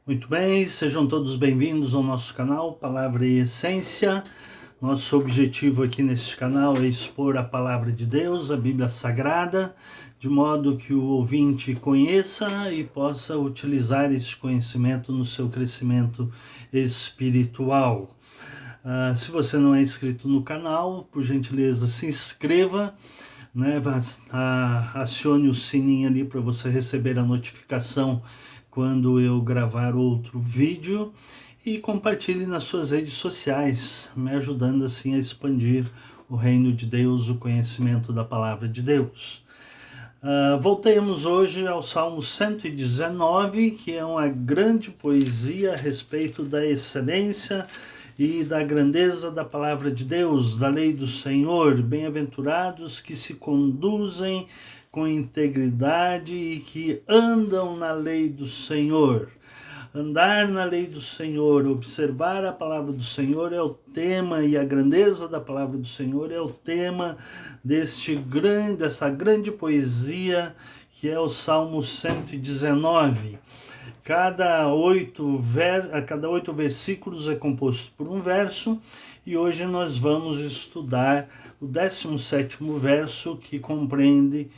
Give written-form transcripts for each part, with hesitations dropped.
Muito bem, sejam todos bem-vindos ao nosso canal Palavra e Essência. Nosso objetivo aqui neste canal é expor a Palavra de Deus, a Bíblia Sagrada, de modo que o ouvinte conheça e possa utilizar esse conhecimento no seu crescimento espiritual. Se você não é inscrito no canal, por gentileza, se inscreva, né? Acione o sininho ali para você receber a notificação quando eu gravar outro vídeo e compartilhe nas suas redes sociais, me ajudando assim a expandir o reino de Deus, o conhecimento da palavra de Deus. Voltemos hoje ao Salmo 119, que é uma grande poesia a respeito da excelência e da grandeza da palavra de Deus, da lei do Senhor. Bem-aventurados que se conduzem com integridade e que andam na lei do Senhor. Andar na lei do Senhor, observar a palavra do Senhor é o tema, e a grandeza da palavra do Senhor é o tema dessa grande poesia que é o Salmo 119. Cada oito versículos é composto por um verso, e hoje nós vamos estudar o 17º verso, que compreende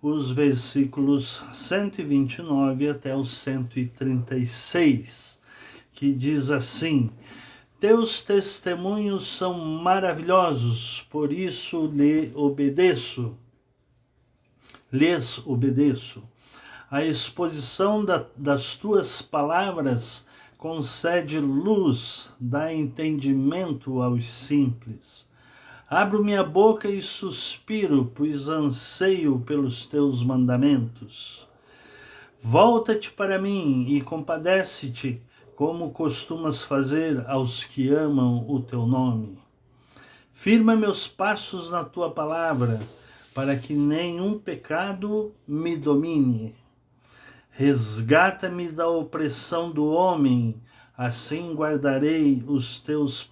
os versículos 129 até os 136, que diz assim: Teus testemunhos são maravilhosos, por isso lhes obedeço. A exposição das tuas palavras concede luz, dá entendimento aos simples. Abro minha boca e suspiro, pois anseio pelos teus mandamentos. Volta-te para mim e compadece-te, como costumas fazer aos que amam o teu nome. Firma meus passos na tua palavra, para que nenhum pecado me domine. Resgata-me da opressão do homem, assim guardarei os teus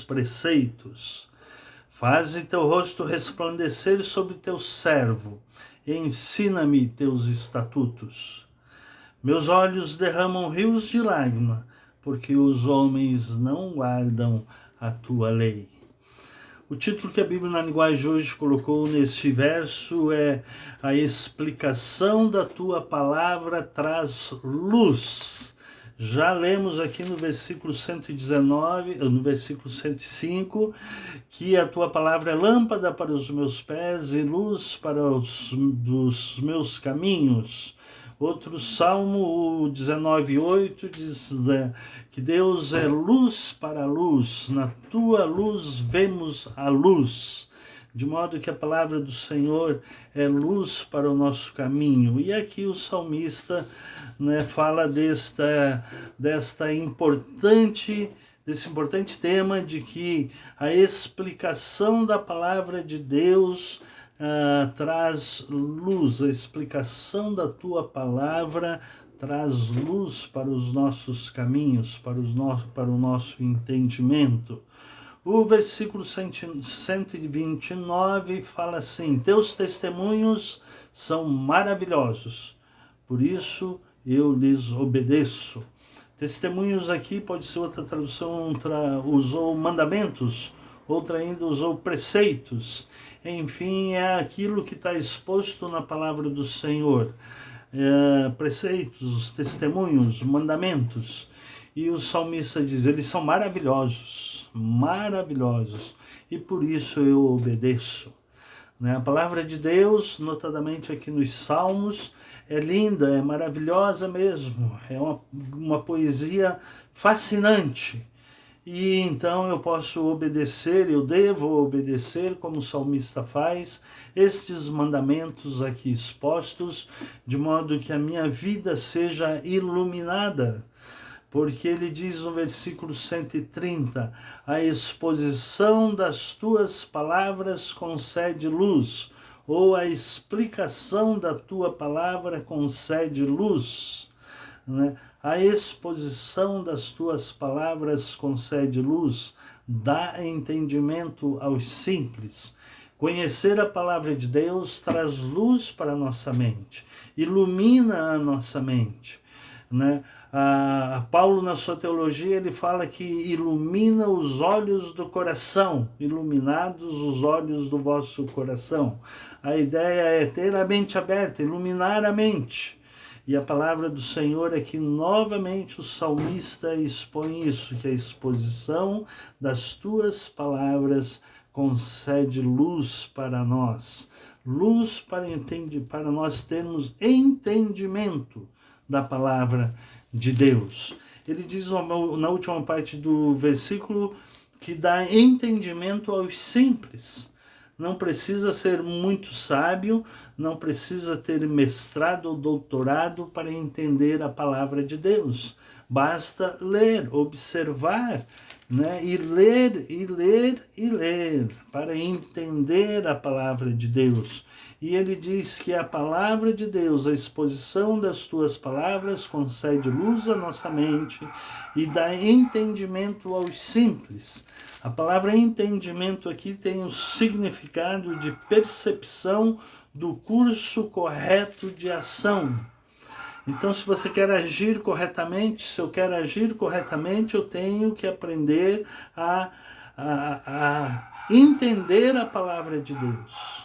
preceitos. Faze teu rosto resplandecer sobre teu servo, ensina-me teus estatutos. Meus olhos derramam rios de lágrima, porque os homens não guardam a tua lei. O título que a Bíblia na linguagem hoje colocou neste verso é: a explicação da tua palavra traz luz. Já lemos aqui no versículo 119, no versículo 105, que a tua palavra é lâmpada para os meus pés e luz para os meus caminhos. Outro salmo, o 19:8, diz que Deus é luz para a luz, na tua luz vemos a luz, de modo que a palavra do Senhor é luz para o nosso caminho. E aqui o salmista, fala desse importante tema de que a explicação da palavra de Deus traz luz. A explicação da tua palavra traz luz para os nossos caminhos, para o nosso entendimento. O versículo 129 fala assim: Teus testemunhos são maravilhosos, por isso eu lhes obedeço. Testemunhos aqui pode ser outra tradução, usou mandamentos, outra ainda usou preceitos. Enfim, é aquilo que está exposto na palavra do Senhor. Preceitos, testemunhos, mandamentos. E o salmista diz: eles são maravilhosos, maravilhosos, e por isso eu obedeço. A palavra de Deus, notadamente aqui nos Salmos, é linda, é maravilhosa mesmo, é uma poesia fascinante. E então eu posso obedecer, eu devo obedecer, como o salmista faz, estes mandamentos aqui expostos, de modo que a minha vida seja iluminada. Porque ele diz no versículo 130, a exposição das tuas palavras concede luz, ou a explicação da tua palavra concede luz. A exposição das tuas palavras concede luz, dá entendimento aos simples. Conhecer a palavra de Deus traz luz para a nossa mente, ilumina a nossa mente. Paulo, na sua teologia, ele fala que ilumina os olhos do coração, iluminados os olhos do vosso coração. A ideia é ter a mente aberta, iluminar a mente. E a palavra do Senhor é que novamente o salmista expõe isso, que a exposição das tuas palavras concede luz para nós. Luz para nós termos entendimento da palavra de Deus. Ele diz na última parte do versículo que dá entendimento aos simples. Não precisa ser muito sábio, não precisa ter mestrado ou doutorado para entender a palavra de Deus. Basta ler, observar, né? E ler, e ler, e ler, para entender a palavra de Deus. E ele diz que a palavra de Deus, a exposição das tuas palavras, concede luz à nossa mente e dá entendimento aos simples. A palavra entendimento aqui tem o significado de percepção do curso correto de ação. Então, se você quer agir corretamente, se eu quero agir corretamente, eu tenho que aprender a entender a palavra de Deus,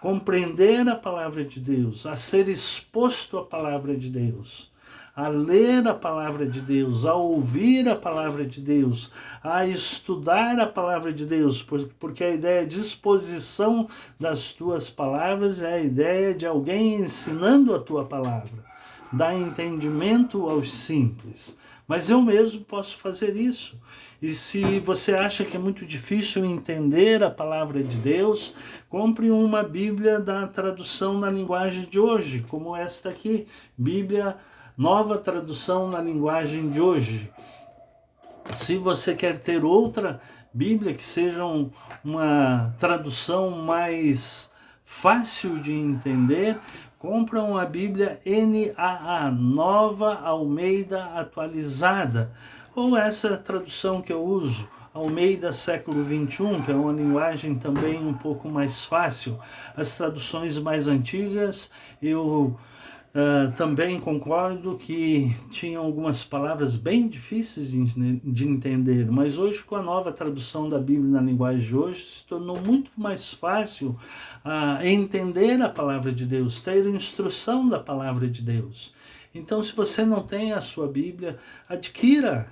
compreender a palavra de Deus, a ser exposto à palavra de Deus, a ler a palavra de Deus, a ouvir a palavra de Deus, a estudar a palavra de Deus, porque a ideia de exposição das tuas palavras é a ideia de alguém ensinando a tua palavra. Dá entendimento aos simples. Mas eu mesmo posso fazer isso. E se você acha que é muito difícil entender a palavra de Deus, compre uma Bíblia da tradução na linguagem de hoje, como esta aqui, Bíblia Nova Tradução na linguagem de hoje. Se você quer ter outra Bíblia que seja uma tradução mais fácil de entender, compra uma Bíblia NAA, Nova Almeida Atualizada, ou essa tradução que eu uso, Almeida século XXI, que é uma linguagem também um pouco mais fácil. As traduções mais antigas, eu também concordo que tinham algumas palavras bem difíceis de entender, mas hoje, com a nova tradução da Bíblia na linguagem de hoje, se tornou muito mais fácil entender a palavra de Deus, ter instrução da palavra de Deus. Então, se você não tem a sua Bíblia, adquira,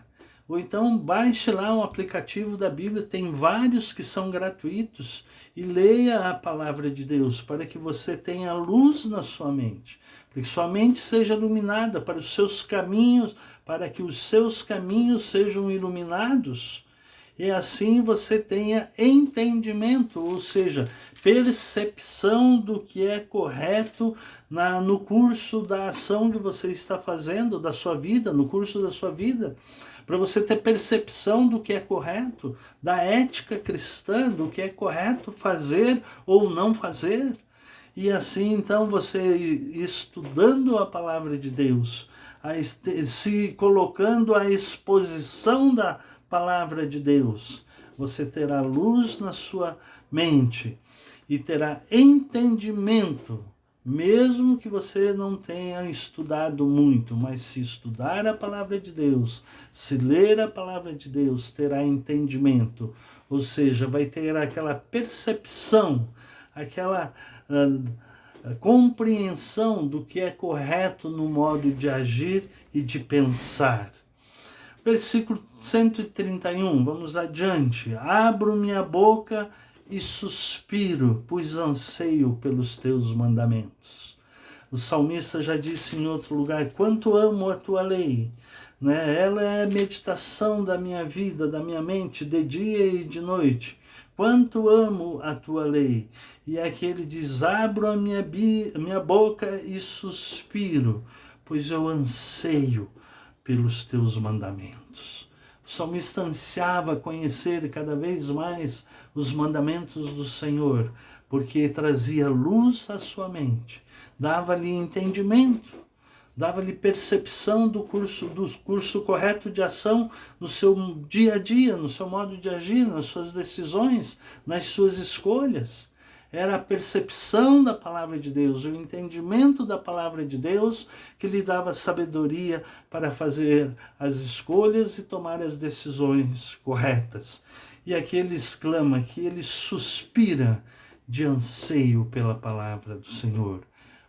ou então baixe lá um aplicativo da Bíblia, tem vários que são gratuitos, e leia a palavra de Deus, para que você tenha luz na sua mente, para que sua mente seja iluminada para os seus caminhos, para que os seus caminhos sejam iluminados, e assim você tenha entendimento, ou seja, percepção do que é correto no curso da ação que você está fazendo, da sua vida, no curso da sua vida, para você ter percepção do que é correto, da ética cristã, do que é correto fazer ou não fazer. E assim, então, você estudando a palavra de Deus, se colocando à exposição da palavra de Deus, você terá luz na sua mente e terá entendimento, mesmo que você não tenha estudado muito, mas se estudar a palavra de Deus, se ler a palavra de Deus, terá entendimento, ou seja, vai ter aquela percepção, aquela compreensão do que é correto no modo de agir e de pensar. Versículo 131, vamos adiante. Abro minha boca e suspiro, pois anseio pelos teus mandamentos. O salmista já disse em outro lugar, quanto amo a tua lei, né? Ela é a meditação da minha vida, da minha mente, de dia e de noite. Quanto amo a tua lei. E aqui ele diz, abro a minha boca e suspiro, pois eu anseio pelos teus mandamentos. O salmista ansiava conhecer cada vez mais os mandamentos do Senhor, porque trazia luz à sua mente, dava-lhe entendimento, dava-lhe percepção do curso correto de ação no seu dia a dia, no seu modo de agir, nas suas decisões, nas suas escolhas. era a percepção da palavra de Deus, o entendimento da palavra de Deus que lhe dava sabedoria para fazer as escolhas e tomar as decisões corretas. E aqui ele exclama, que ele suspira de anseio pela palavra do Senhor.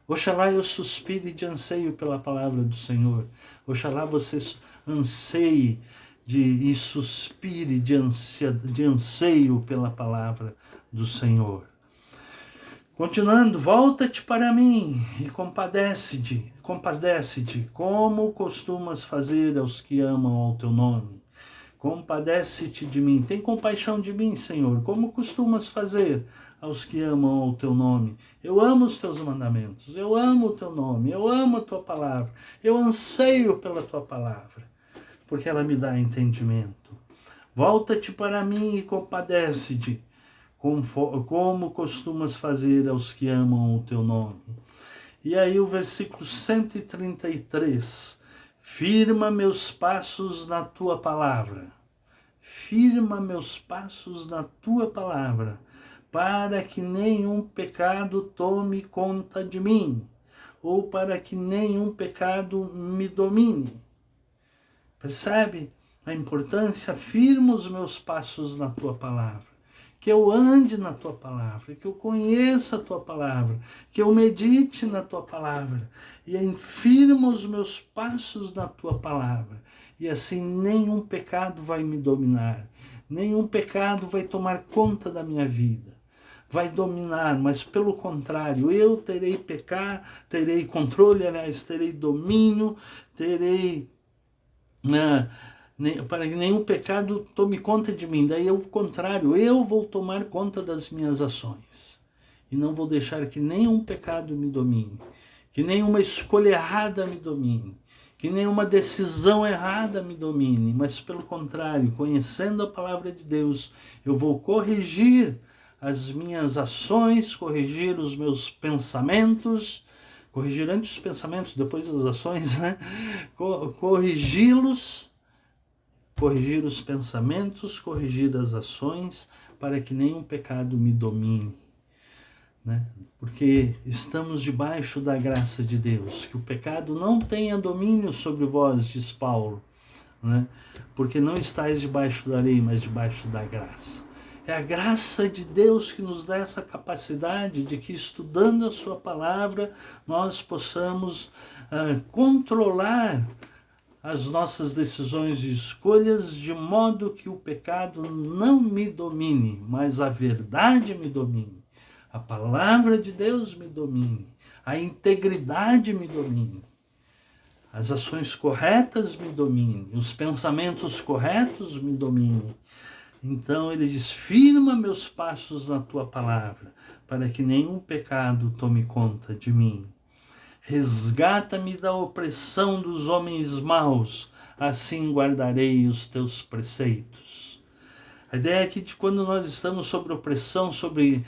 Oxalá eu suspire de anseio pela palavra do Senhor. Oxalá você anseie e suspire de anseio pela palavra do Senhor. Continuando, volta-te para mim e compadece-te, como costumas fazer aos que amam ao teu nome. Compadece-te de mim, tem compaixão de mim, Senhor, como costumas fazer aos que amam o teu nome. Eu amo os teus mandamentos, eu amo o teu nome, eu amo a tua palavra, eu anseio pela tua palavra, porque ela me dá entendimento. Volta-te para mim e compadece-te, como costumas fazer aos que amam o teu nome. E aí o versículo 133, firma meus passos na tua palavra, firma meus passos na tua palavra, para que nenhum pecado tome conta de mim, ou para que nenhum pecado me domine. Percebe a importância? Firma os meus passos na tua palavra, que eu ande na tua palavra, que eu conheça a tua palavra, que eu medite na tua palavra, e firma os meus passos na tua palavra, e assim nenhum pecado vai me dominar, nenhum pecado vai tomar conta da minha vida, vai dominar, mas pelo contrário, eu terei terei controle, aliás, terei domínio, terei... para que nenhum pecado tome conta de mim. Daí é o contrário, eu vou tomar conta das minhas ações. E não vou deixar que nenhum pecado me domine, que nenhuma escolha errada me domine, que nenhuma decisão errada me domine, mas pelo contrário, conhecendo a palavra de Deus, eu vou corrigir as minhas ações, corrigir os meus pensamentos, corrigir antes os pensamentos, depois as ações, né? Corrigi-los, corrigir os pensamentos, corrigir as ações, para que nenhum pecado me domine, né? Porque estamos debaixo da graça de Deus, que o pecado não tenha domínio sobre vós, diz Paulo, né? Porque não estáis debaixo da lei, mas debaixo da graça. É a graça de Deus que nos dá essa capacidade de que, estudando a sua palavra, nós possamos controlar as nossas decisões e escolhas, de modo que o pecado não me domine, mas a verdade me domine, a palavra de Deus me domine, a integridade me domine, as ações corretas me dominem, os pensamentos corretos me dominem. Então ele diz, firma meus passos na tua palavra, para que nenhum pecado tome conta de mim. Resgata-me da opressão dos homens maus, assim guardarei os teus preceitos. A ideia aqui de quando nós estamos sob opressão, sob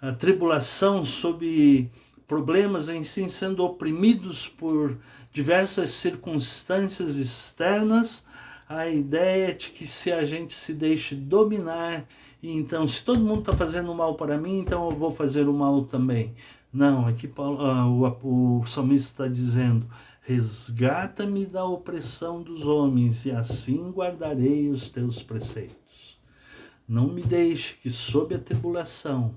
a tribulação, sob problemas em si, sendo oprimidos por diversas circunstâncias externas, a ideia é de que se a gente se deixe dominar, e então se todo mundo está fazendo mal para mim, então eu vou fazer o mal também. Não, aqui o salmista está dizendo, resgata-me da opressão dos homens e assim guardarei os teus preceitos. Não me deixe que sob a tribulação,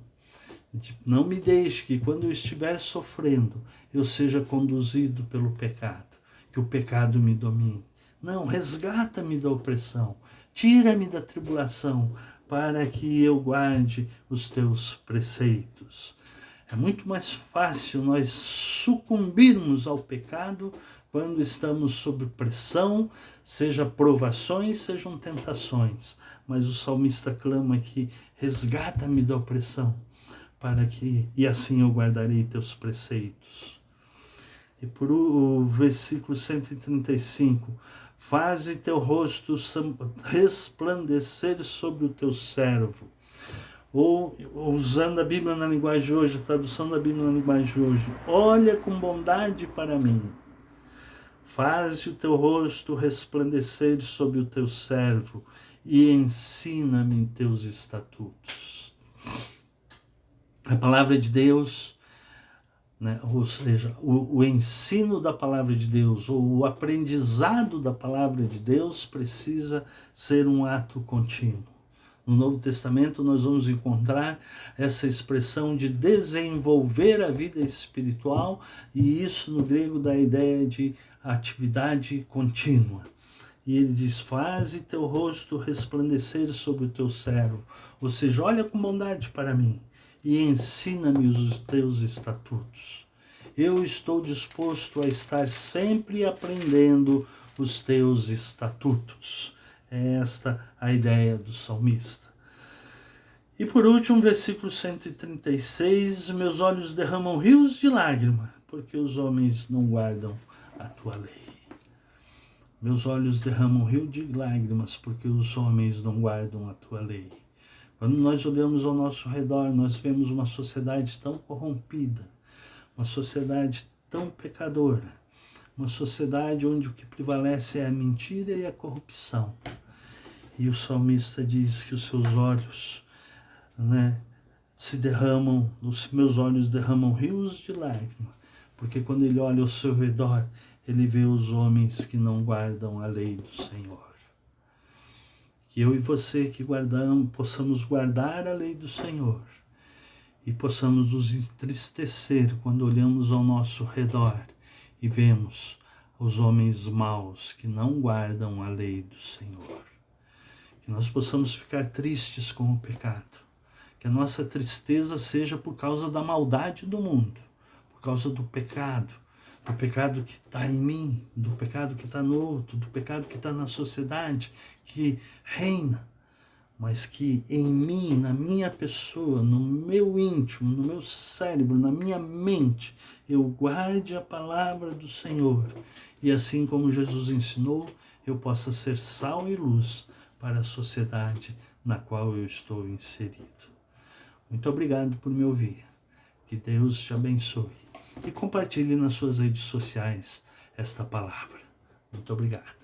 não me deixe que quando eu estiver sofrendo, eu seja conduzido pelo pecado, que o pecado me domine. Não, resgata-me da opressão, tira-me da tribulação, para que eu guarde os teus preceitos. É muito mais fácil nós sucumbirmos ao pecado quando estamos sob pressão, seja provações, sejam tentações. Mas o salmista clama aqui, resgata-me da opressão, e assim eu guardarei teus preceitos. E por o versículo 135, faze teu rosto resplandecer sobre o teu servo. Ou, usando a Bíblia na linguagem de hoje, a tradução da Bíblia na linguagem de hoje, olha com bondade para mim. Faze o teu rosto resplandecer sobre o teu servo e ensina-me teus estatutos. A palavra de Deus, né, ou seja, o ensino da palavra de Deus, ou o aprendizado da palavra de Deus precisa ser um ato contínuo. No Novo Testamento nós vamos encontrar essa expressão de desenvolver a vida espiritual, e isso no grego dá a ideia de atividade contínua. E ele diz: faze teu rosto resplandecer sobre o teu servo, ou seja, olha com bondade para mim e ensina-me os teus estatutos. Eu estou disposto a estar sempre aprendendo os teus estatutos. É esta a ideia do salmista. E por último, versículo 136, meus olhos derramam rios de lágrima, porque os homens não guardam a tua lei. Meus olhos derramam rio de lágrimas, porque os homens não guardam a tua lei. Quando nós olhamos ao nosso redor, nós vemos uma sociedade tão corrompida, uma sociedade tão pecadora, uma sociedade onde o que prevalece é a mentira e a corrupção. E o salmista diz que os seus olhos, se derramam, os meus olhos derramam rios de lágrimas, porque quando ele olha ao seu redor, ele vê os homens que não guardam a lei do Senhor. Que eu e você que possamos guardar a lei do Senhor e possamos nos entristecer quando olhamos ao nosso redor e vemos os homens maus que não guardam a lei do Senhor. Que nós possamos ficar tristes com o pecado. Que a nossa tristeza seja por causa da maldade do mundo, por causa do pecado que está em mim, do pecado que está no outro, do pecado que está na sociedade, que reina, mas que em mim, na minha pessoa, no meu íntimo, no meu cérebro, na minha mente, eu guarde a palavra do Senhor. E assim como Jesus ensinou, eu possa ser sal e luz para a sociedade na qual eu estou inserido. Muito obrigado por me ouvir. Que Deus te abençoe. E compartilhe nas suas redes sociais esta palavra. Muito obrigado.